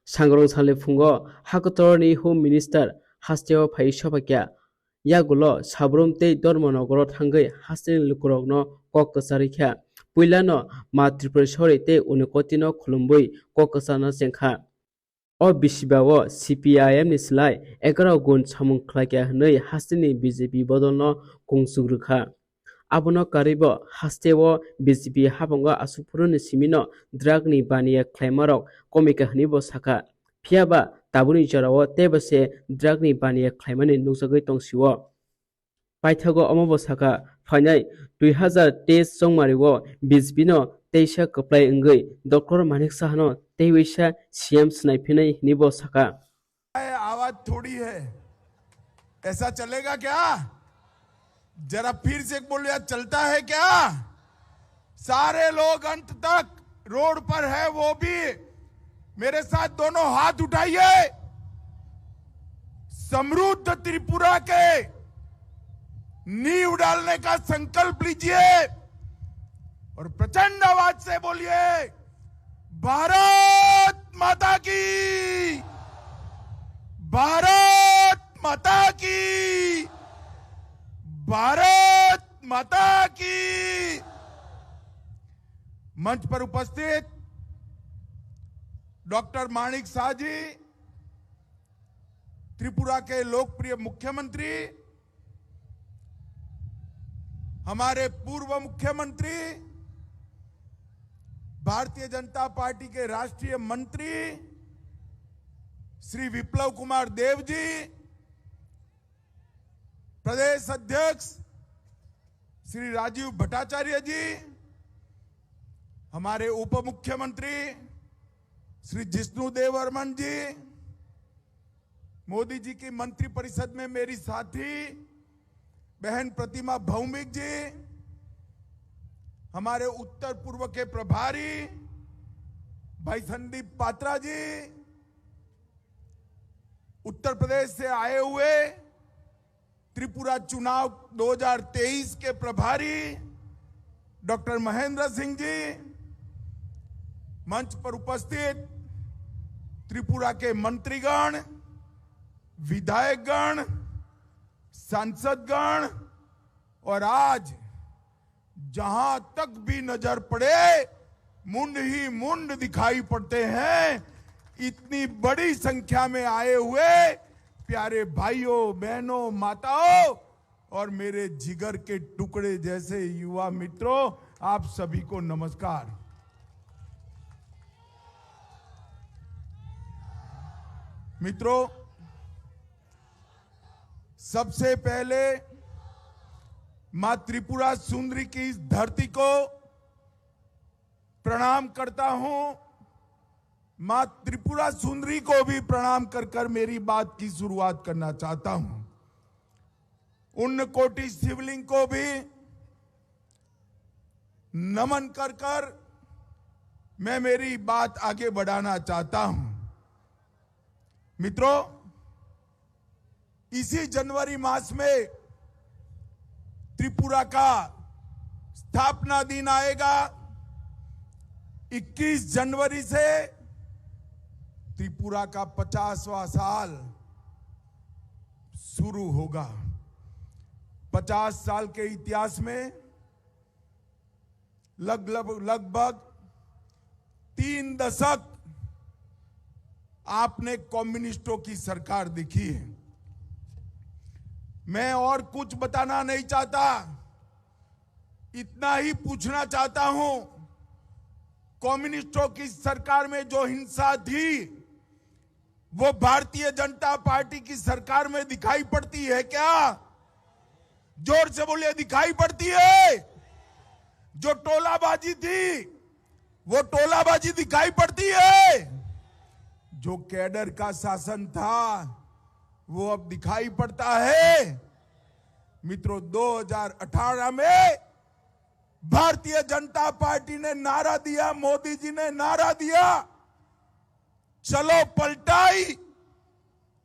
सांग्रं साले फुंगो हाकतरनि home minister हास्टेव phi सबाक्या यागुलो Sabroom तै धर्मनगर थांगै हास्टेनि लुकुरकनो कक कसारिख्या पुइलानो मा त्रिपुरेश्वरी तै उनकोतिनो खुलुमबै कक Kasana सेंखा o bisibago CPIM ni slai 11 gun samung khlaikia hnei hasteni BJP bodolno kungsugrukha abono karibo hasteo BJP habango asupuruni simino drug ni baniya khlaimarok komika hnibo saka phiaba tabuni jorao tebase drug ni baniya khlaimani nukjagoi tongsiwo paithago omobo saka phainai 2023 songmariwo BJP no teisa kaplai wngoi Dr. Manik Sahano तेईसा CM स्नाइफिनै निबो सका आवाज थोड़ी है, ऐसा चलेगा क्या? जरा फिर से बोलिए, चलता है क्या? सारे लोग अंत तक रोड पर है, वो भी मेरे साथ दोनों हाथ उठाइए। समृद्ध त्रिपुरा के नींव डालने का संकल्प लीजिए और प्रचंड आवाज से बोलिए, भारत माता की, भारत माता की, भारत माता की। मंच पर उपस्थित डॉक्टर माणिक शाह जी, त्रिपुरा के लोकप्रिय मुख्यमंत्री, हमारे पूर्व मुख्यमंत्री, भारतीय जनता पार्टी के राष्ट्रीय मंत्री श्री विप्लव कुमार देव जी, प्रदेश अध्यक्ष श्री राजीव भट्टाचार्य जी, हमारे उप मुख्यमंत्री श्री जिष्णु देवर्मन जी, मोदी जी की मंत्रिपरिषद में मेरी साथी बहन प्रतिमा भौमिक जी, हमारे उत्तर पूर्व के प्रभारी भाई संदीप पात्रा जी, उत्तर प्रदेश से आए हुए त्रिपुरा चुनाव 2023 के प्रभारी डॉक्टर महेंद्र सिंह जी, मंच पर उपस्थित त्रिपुरा के मंत्रीगण, विधायकगण, सांसदगण और आज जहां तक भी नजर पड़े मुंड ही मुंड दिखाई पड़ते हैं, इतनी बड़ी संख्या में आए हुए प्यारे भाइयों, बहनों, माताओं और मेरे जिगर के टुकड़े जैसे युवा मित्रों, आप सभी को नमस्कार। मित्रों, सबसे पहले मां त्रिपुरा सुंदरी की इस धरती को प्रणाम करता हूं। मां त्रिपुरा सुंदरी को भी प्रणाम कर कर मेरी बात की शुरुआत करना चाहता हूं। उन कोटि शिवलिंग को भी नमन कर कर मैं मेरी बात आगे बढ़ाना चाहता हूं। मित्रों, इसी जनवरी मास में त्रिपुरा का स्थापना दिन आएगा। 21 जनवरी से त्रिपुरा का 50वां साल शुरू होगा। 50 साल के इतिहास में लगभग 3 दशक आपने कम्युनिस्टों की सरकार देखी है। मैं और कुछ बताना नहीं चाहता, इतना ही पूछना चाहता हूं, कम्युनिस्टों की सरकार में जो हिंसा थी वो भारतीय जनता पार्टी की सरकार में दिखाई पड़ती है क्या? जोर से बोलिए, दिखाई पड़ती है? जो टोलाबाजी थी वो टोलाबाजी दिखाई पड़ती है? जो कैडर का शासन था वो अब दिखाई पड़ता है? मित्रों, 2018 में भारतीय जनता पार्टी ने नारा दिया, मोदी जी ने नारा दिया, चलो पलटाई,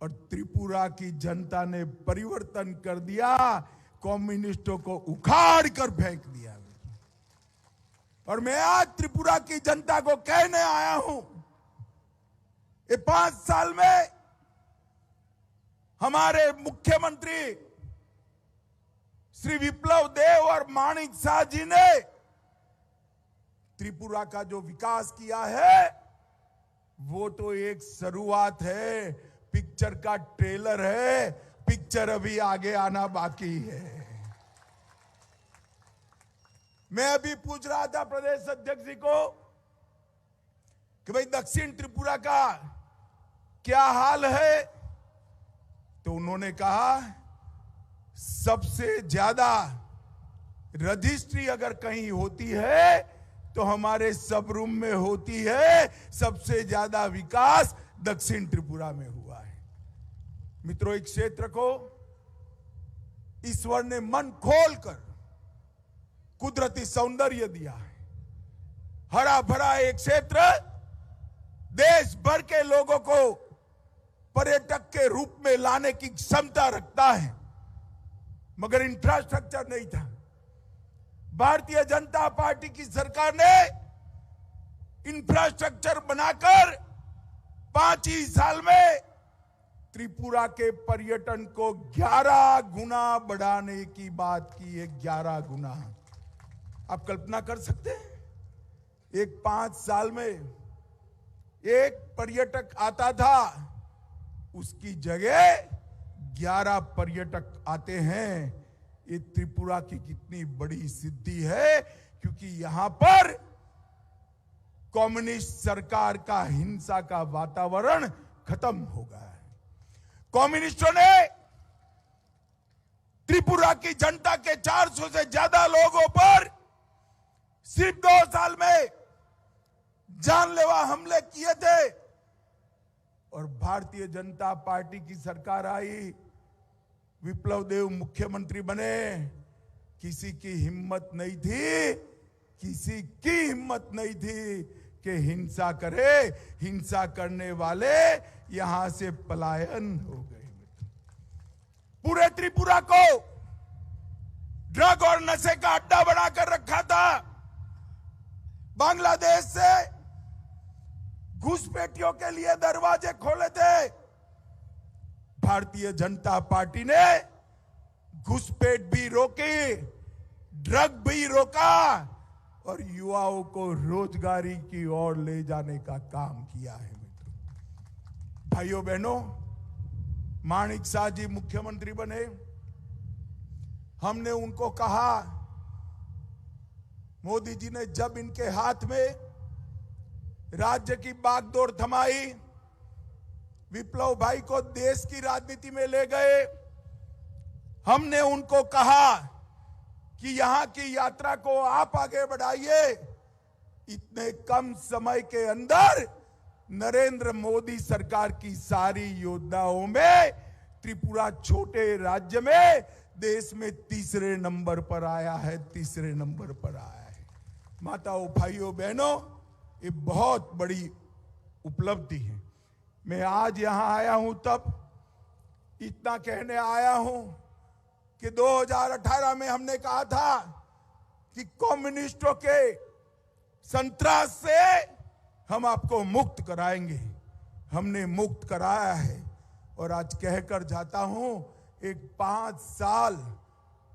और त्रिपुरा की जनता ने परिवर्तन कर दिया, कम्युनिस्टों को उखाड़ कर फेंक दिया। और मैं आज त्रिपुरा की जनता को कहने आया हूं, ये 5 साल में हमारे मुख्यमंत्री श्री विप्लव देव और माणिक शाह जी ने त्रिपुरा का जो विकास किया है वो तो एक शुरुआत है, पिक्चर का ट्रेलर है, पिक्चर अभी आगे आना बाकी है। मैं अभी पूछ रहा था प्रदेश अध्यक्ष जी को कि भाई दक्षिण त्रिपुरा का क्या हाल है, तो उन्होंने कहा सबसे ज्यादा रजिस्ट्री अगर कहीं होती है तो हमारे सब रूम में होती है, सबसे ज्यादा विकास दक्षिण त्रिपुरा में हुआ है। मित्रों, एक क्षेत्र को ईश्वर ने मन खोलकर कुदरती सौंदर्य दिया है, हरा भरा एक क्षेत्र देश भर के लोगों को पर्यटक के रूप में लाने की क्षमता रखता है, मगर इंफ्रास्ट्रक्चर नहीं था। भारतीय जनता पार्टी की सरकार ने इंफ्रास्ट्रक्चर बनाकर 5 ही साल में त्रिपुरा के पर्यटन को 11 गुना बढ़ाने की बात की है। 11 गुना। आप कल्पना कर सकते हैं, एक 5 साल में एक पर्यटक आता था, उसकी जगह 11 पर्यटक आते हैं। ये त्रिपुरा की कितनी बड़ी सिद्धि है, क्योंकि यहां पर कम्युनिस्ट सरकार का हिंसा का वातावरण खत्म हो गया है। कम्युनिस्टों ने त्रिपुरा की जनता के 400 से ज्यादा लोगों पर सिर्फ 2 साल में जानलेवा हमले किए थे, और भारतीय जनता पार्टी की सरकार आई, विप्लव देव मुख्यमंत्री बने। किसी की हिम्मत नहीं थी, किसी की हिम्मत नहीं थी कि हिंसा करे। हिंसा करने वाले यहां से पलायन हो गए। पूरे त्रिपुरा को ड्रग और नशे का अड्डा बनाकर रखा था। बांग्लादेश से घुसपैठियों के लिए दरवाजे खोले थे। भारतीय जनता पार्टी ने घुसपैठ भी रोकी, ड्रग भी रोका, और युवाओं को रोजगारी की ओर ले जाने का काम किया है। मित्रों, भाइयों बहनों, माणिक शाह जी मुख्यमंत्री बने। हमने उनको कहा, मोदी जी ने जब इनके हाथ में राज्य की बागडोर थमाई, विप्लव भाई को देश की राजनीति में ले गए। हमने उनको कहा कि यहां की यात्रा को आप आगे बढ़ाइए। इतने कम समय के अंदर नरेंद्र मोदी सरकार की सारी योजनाओं में त्रिपुरा छोटे राज्य में देश में 3रे नंबर पर आया है। 3रे नंबर पर आया है। माताओं, भाइयों, बहनों, ये बहुत बड़ी उपलब्धि है। मैं आज यहां आया हूं तब इतना कहने आया हूं कि 2018 में हमने कहा था कि कम्युनिस्टों के संत्रास से हम आपको मुक्त कराएंगे। हमने मुक्त कराया है, और आज कहकर जाता हूं, एक 5 साल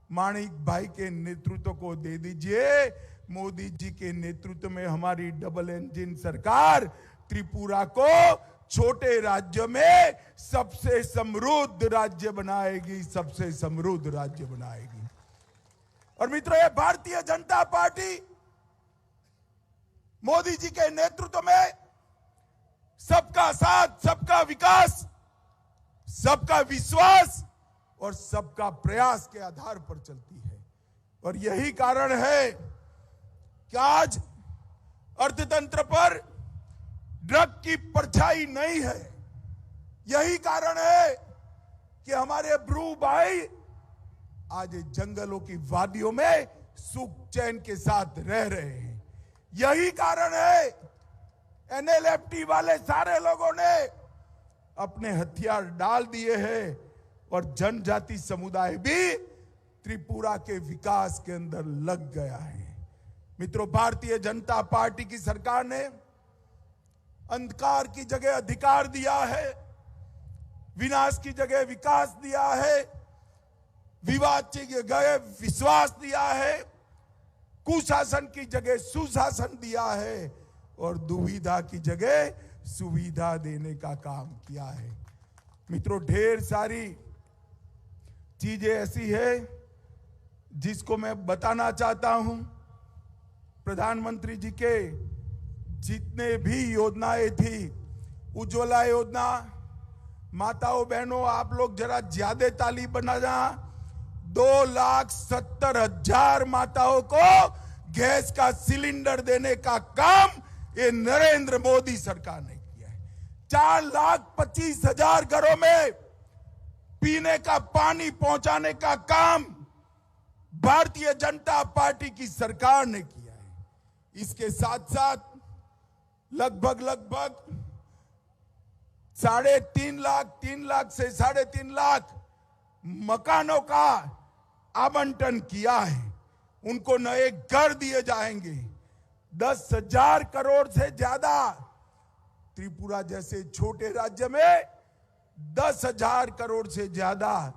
माणिक भाई के नेतृत्व को दे दीजिए। मोदी जी के नेतृत्व में हमारी डबल इंजन सरकार त्रिपुरा को छोटे राज्य में सबसे समृद्ध राज्य बनाएगी, सबसे समृद्ध राज्य बनाएगी। और मित्रों, ये भारतीय जनता पार्टी मोदी जी के नेतृत्व में सबका साथ, सबका विकास, सबका विश्वास और सबका प्रयास के आधार पर चलती है। और यही कारण है कि आज अर्थतंत्र पर ड्रग की परछाई नहीं है। यही कारण है कि हमारे ब्रू भाई आज जंगलों की वादियों में सुख चैन के साथ रह रहे हैं। यही कारण है एनएलएफटी वाले सारे लोगों ने अपने हथियार डाल दिए हैं, और जनजाति समुदाय भी त्रिपुरा के विकास के अंदर लग गया है। मित्रों, भारतीय जनता पार्टी की सरकार ने अंधकार की जगह अधिकार दिया है, विनाश की जगह विकास दिया है, विवाद की जगह विश्वास दिया है, कुशासन की जगह सुशासन दिया है और दुविधा की जगह सुविधा देने का काम किया है। मित्रों, ढेर सारी चीजें ऐसी है जिसको मैं बताना चाहता हूं। प्रधानमंत्री जी के जितने भी योजनाएं थी, उज्ज्वला योजना, माताओं बहनों आप लोग जरा ज्यादा ताली बजाना, 2,70,000 माताओं को गैस का सिलेंडर देने का काम ये नरेंद्र मोदी सरकार ने किया है। 4,25,000 घरों में पीने का पानी पहुंचाने का काम भारतीय जनता पार्टी की सरकार ने किया है। इसके साथ साथ लगभग 3.5 लाख, 3 लाख से 3.5 लाख मकानों का आवंटन किया है। उनको नए घर दिए जाएंगे। 10,000 करोड़ से ज्यादा, त्रिपुरा जैसे छोटे राज्य में 10,000 करोड़ से ज्यादा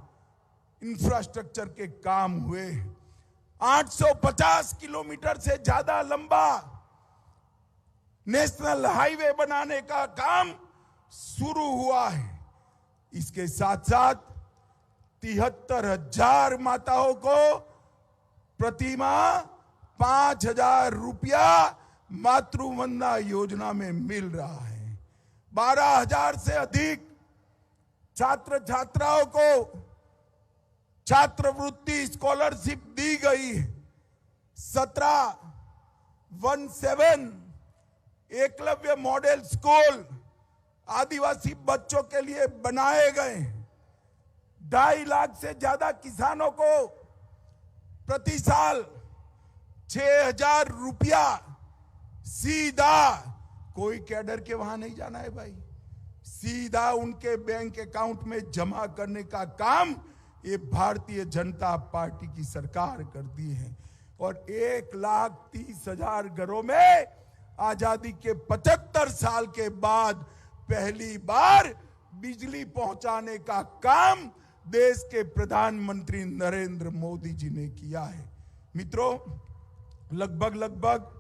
इंफ्रास्ट्रक्चर के काम हुए। 850 किलोमीटर से ज्यादा लंबा नेशनल हाईवे बनाने का काम शुरू हुआ है। इसके साथ साथ 73,000 माताओं को प्रतिमाह 5,000 रुपया मातृवंदना योजना में मिल रहा है। 12,000 से अधिक छात्र छात्राओं को छात्रवृत्ति स्कॉलरशिप दी गई है। 17 एकलव्य मॉडल स्कूल आदिवासी बच्चों के लिए बनाए गए। 2.5 लाख से ज्यादा किसानों को प्रति साल 6,000 रुपया सीधा, कोई कैडर के वहां नहीं जाना है भाई, सीधा उनके बैंक अकाउंट में जमा करने का काम ये भारतीय जनता पार्टी की सरकार करती है। और 1,30,000 घरों में आजादी के 75 साल के बाद पहली बार बिजली पहुंचाने का काम देश के प्रधानमंत्री नरेंद्र मोदी जी ने किया है। मित्रों, लगभग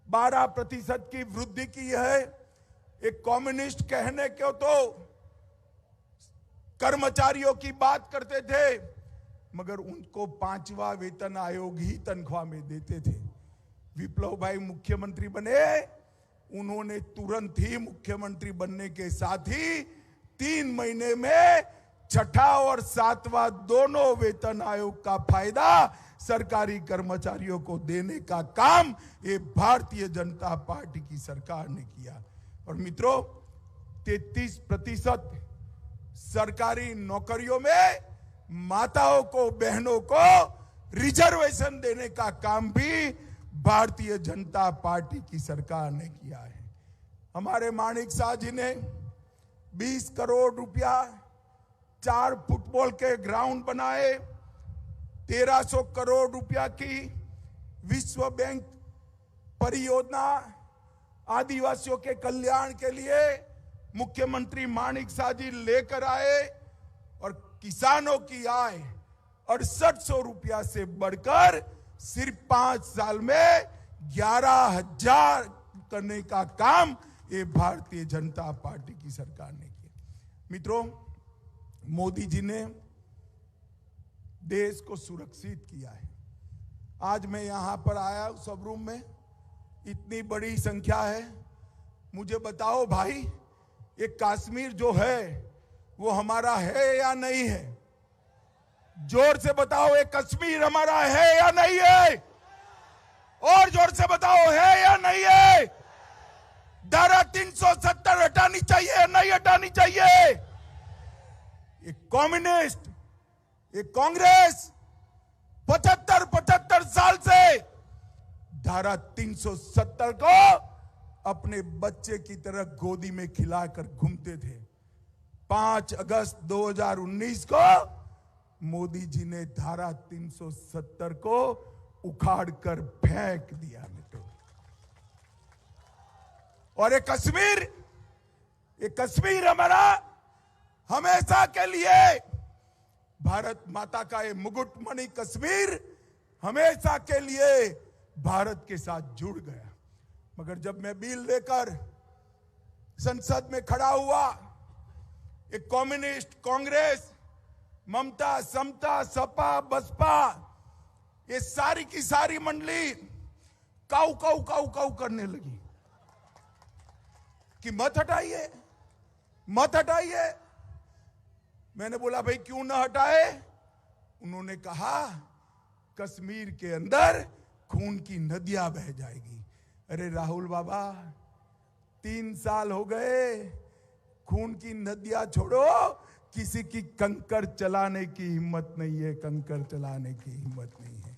12% की वृद्धि की है। एक कम्युनिस्ट कहने को तो कर्मचारियों की बात करते थे, मगर उनको 5वां वेतन आयोग ही तनख्वाह में देते थे। विप्लव भाई मुख्यमंत्री बने, उन्होंने तुरंत ही मुख्यमंत्री बनने के साथ ही 3 महीने में 6ठा और 7वां दोनों वेतन आयोग का फायदा सरकारी कर्मचारियों को देने का काम ये भारतीय जनता पार्टी की सरकार ने किया। और मित्रों, 33% सरकारी नौकरियों में माताओं को, बहनों को रिजर्वेशन देने का काम भी भारतीय जनता पार्टी की सरकार ने किया है। हमारे माणिक शाह जी ने 20 करोड़ रुपया 4 फुटबॉल के ग्राउंड बनाए। 1,300 करोड़ रुपया की विश्व बैंक परियोजना आदिवासियों के कल्याण के लिए मुख्यमंत्री माणिक शाह जी लेकर आए और किसानों की आय 6800 रुपया से बढ़कर सिर्फ 5 साल में 11,000 करने का काम ये भारतीय जनता पार्टी की सरकार ने किया। मित्रों, मोदी जी ने देश को सुरक्षित किया है। आज मैं यहां पर आया सब रूम में, इतनी बड़ी संख्या है। मुझे बताओ भाई, ये कश्मीर जो है वो हमारा है या नहीं है? जोर से बताओ, ये कश्मीर हमारा है या नहीं है? और जोर से बताओ, है या नहीं है? धारा 370 हटानी चाहिए, नहीं हटानी चाहिए? ये कम्युनिस्ट, ये कांग्रेस 75 साल से धारा 370 को अपने बच्चे की तरह गोदी में खिलाकर घूमते थे। 5 अगस्त 2019 को मोदी जी ने धारा 370 को उखाड़ कर फेंक दिया मित्रों। और ये कश्मीर हमारा हमेशा के लिए भारत माता का ये मुकुटमणि कश्मीर हमेशा के लिए भारत के साथ जुड़ गया। मगर जब मैं बिल लेकर संसद में खड़ा हुआ, एक कम्युनिस्ट, कांग्रेस, ममता, समता, सपा, बसपा, ये सारी की सारी मंडली काऊ काऊ काऊ काऊ करने लगी कि मत हटाइए, मत हटाइए। मैंने बोला भाई क्यों ना हटाए? उन्होंने कहा कश्मीर के अंदर खून की नदियां बह जाएगी। अरे राहुल बाबा, 3 साल हो गए, खून की नदियां छोड़ो, किसी की कंकर चलाने की हिम्मत नहीं है, कंकर चलाने की हिम्मत नहीं है।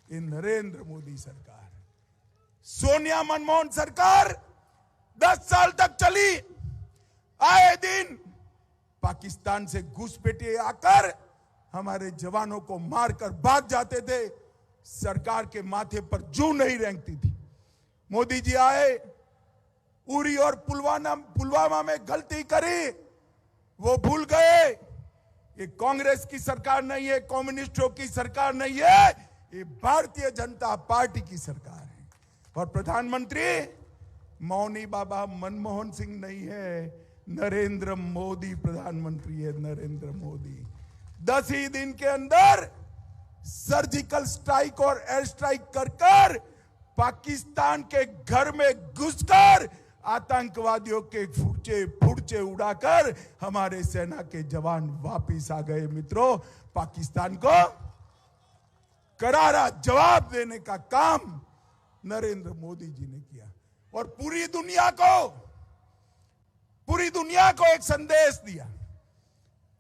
ये नरेंद्र मोदी सरकार, सोनिया मनमोहन सरकार 10 साल तक चली। आए दिन पाकिस्तान से घुसपैठिए आकर हमारे जवानों को मारकर भाग जाते थे, सरकार के माथे पर जू नहीं रेंगती थी। मोदी जी आए, उरी और पुलवामा में गलती करी, वो भूल गए। ये कांग्रेस की सरकार नहीं है, कम्युनिस्टों की सरकार नहीं है, ये भारतीय जनता पार्टी की सरकार है। और प्रधानमंत्री मौनी बाबा मनमोहन सिंह नहीं है, नरेंद्र मोदी प्रधानमंत्री है, नरेंद्र मोदी। 10 ही दिन के अंदर सर्जिकल स्ट्राइक और एयर स्ट्राइक कर पाकिस्तान के घर में घुसकर आतंकवादियों के फुर्चे उड़ाकर हमारे सेना के जवान वापिस आ गए। मित्रों, पाकिस्तान को करारा जवाब देने का काम नरेंद्र मोदी जी ने किया और पूरी दुनिया को एक संदेश दिया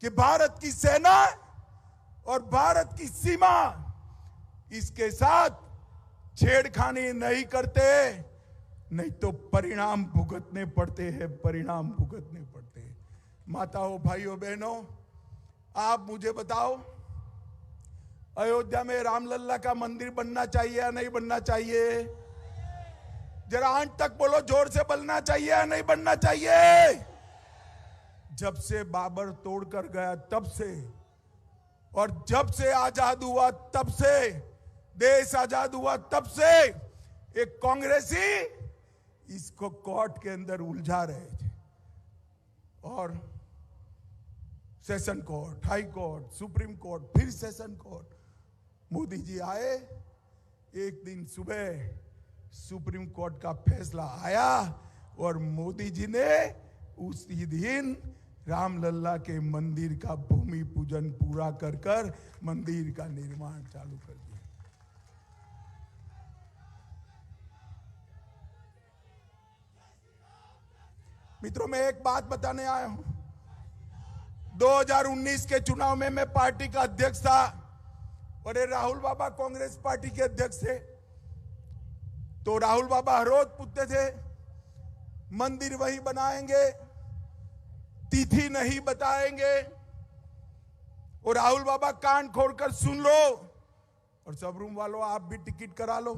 कि भारत की सेना और भारत की सीमा इसके साथ छेड़खानी नहीं करते, नहीं तो परिणाम भुगतने पड़ते हैं, परिणाम भुगतने पड़ते हैं। माताओं, भाइयों, बहनों, आप मुझे बताओ, अयोध्या में रामलल्ला का मंदिर बनना चाहिए या नहीं बनना चाहिए? जरा आंट तक बोलो, जोर से बनना चाहिए या नहीं बनना चाहिए? जब से बाबर तोड़कर गया तब से, और जब से आजाद हुआ तब से, देश आजाद हुआ तब से एक कांग्रेसी इसको कोर्ट के अंदर उलझा रहे थे। और session court, high court, supreme court, फिर सेशन कोर्ट। मोदी जी आए, एक दिन सुबह सुप्रीम कोर्ट का फैसला आया और मोदी जी ने उसी दिन रामलल्ला के मंदिर का भूमि पूजन पूरा कर मंदिर का निर्माण चालू कर दिया। मित्रों, मैं एक बात बताने आया हूं। 2019 के चुनाव में मैं पार्टी का अध्यक्ष था और ये राहुल बाबा कांग्रेस पार्टी के अध्यक्ष थे। तो राहुल बाबा हर रोज पूछते थे मंदिर वही बनाएंगे, तिथि नहीं बताएंगे। और राहुल बाबा कान खोलकर सुन लो और सब रूम वालों आप भी टिकट करा लो।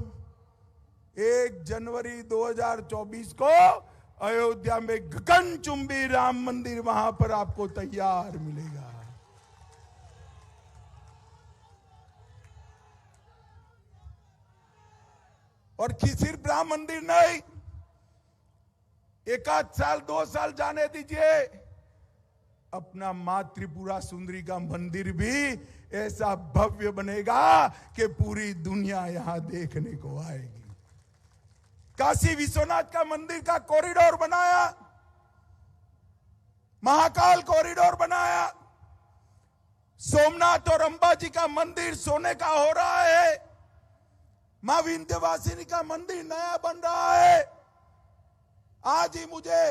1 जनवरी 2024 को अयोध्या में गगनचुंबी राम मंदिर वहां पर आपको तैयार मिलेगा। और सिर्फ राम मंदिर नहीं, 1 साल 2 साल जाने दीजिए, अपना मां त्रिपुरा सुंदरी का मंदिर भी ऐसा भव्य बनेगा कि पूरी दुनिया यहां देखने को आएगी। काशी विश्वनाथ का मंदिर का कॉरिडोर बनाया, महाकाल कॉरिडोर बनाया, सोमनाथ और अंबाजी का मंदिर सोने का हो रहा है, मां विंध्यवासिनी का मंदिर नया बन रहा है। आज ही मुझे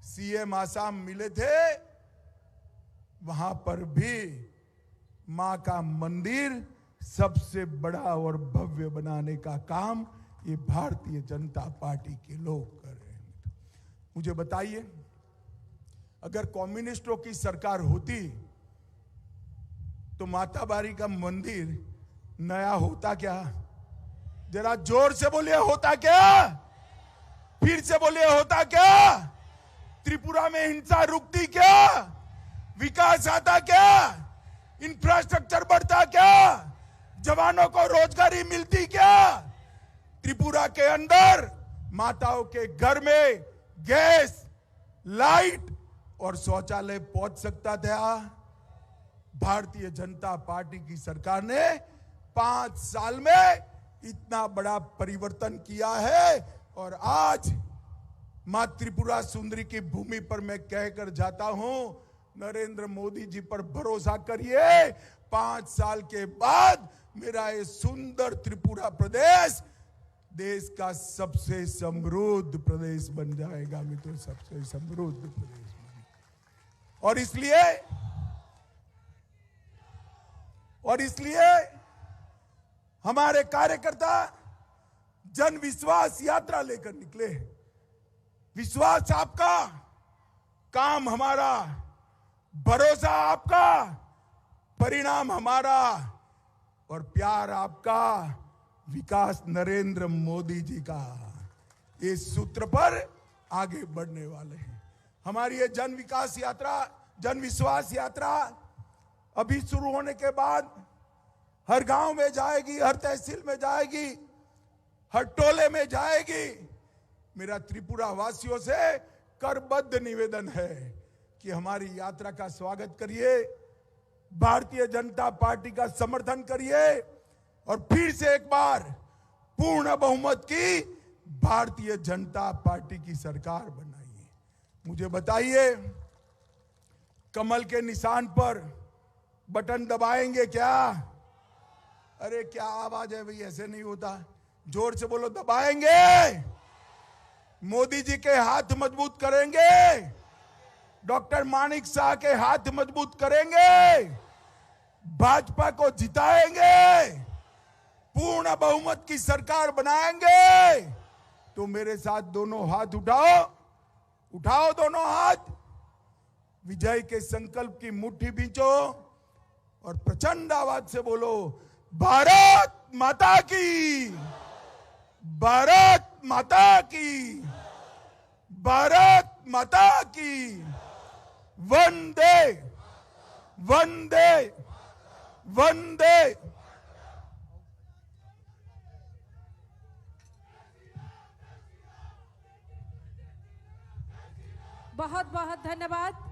सीएम आसाम मिले थे, वहां पर भी मां का मंदिर सबसे बड़ा और भव्य बनाने का काम ये भारतीय जनता पार्टी के लोग कर रहे हैं। मुझे बताइए, अगर कम्युनिस्टों की सरकार होती तो माता बारी का मंदिर नया होता क्या? जरा जोर से बोलिए, होता क्या? फिर से बोलिए, होता क्या? त्रिपुरा में हिंसा रुकती क्या? विकास आता क्या? इंफ्रास्ट्रक्चर बढ़ता क्या? जवानों को रोजगारी मिलती क्या? त्रिपुरा के अंदर माताओं के घर में गैस, लाइट और शौचालय पहुंच सकता था। भारतीय जनता पार्टी की सरकार ने 5 साल में इतना बड़ा परिवर्तन किया है। और आज मां त्रिपुरा सुंदरी की भूमि पर मैं कहकर जाता हूं, नरेंद्र मोदी जी पर भरोसा करिए, 5 साल के बाद मेरा ये सुंदर त्रिपुरा प्रदेश देश का सबसे समृद्ध प्रदेश बन जाएगा। मित्रों, सबसे समृद्ध प्रदेश बन। और इसलिए हमारे कार्यकर्ता जन विश्वास यात्रा लेकर निकले। विश्वास आपका, काम हमारा, भरोसा आपका, परिणाम हमारा और प्यार आपका, विकास नरेंद्र मोदी जी का। इस सूत्र पर आगे बढ़ने वाले हैं। हमारी ये जन विकास यात्रा, जन विश्वास यात्रा अभी शुरू होने के बाद हर गांव में जाएगी, हर तहसील में जाएगी, हर टोले में जाएगी। मेरा त्रिपुरा वासियों से करबद्ध निवेदन है कि हमारी यात्रा का स्वागत करिए, भारतीय जनता पार्टी का समर्थन करिए और फिर से एक बार पूर्ण बहुमत की भारतीय जनता पार्टी की सरकार बनाइए। मुझे बताइए, कमल के निशान पर बटन दबाएंगे क्या? अरे क्या आवाज है भाई, ऐसे नहीं होता, जोर से बोलो, दबाएंगे। मोदी जी के हाथ मजबूत करेंगे, डॉक्टर मानिक शाह के हाथ मजबूत करेंगे, भाजपा को जिताएंगे, पूर्ण बहुमत की सरकार बनाएंगे। तो मेरे साथ दोनों हाथ उठाओ, उठाओ दोनों हाथ, विजय के संकल्प की मुट्ठी बींचो और प्रचंड आवाज से बोलो, भारत माता की, भारत माता की, भारत माता की, वंदे वंदे वंदे। बहुत बहुत धन्यवाद।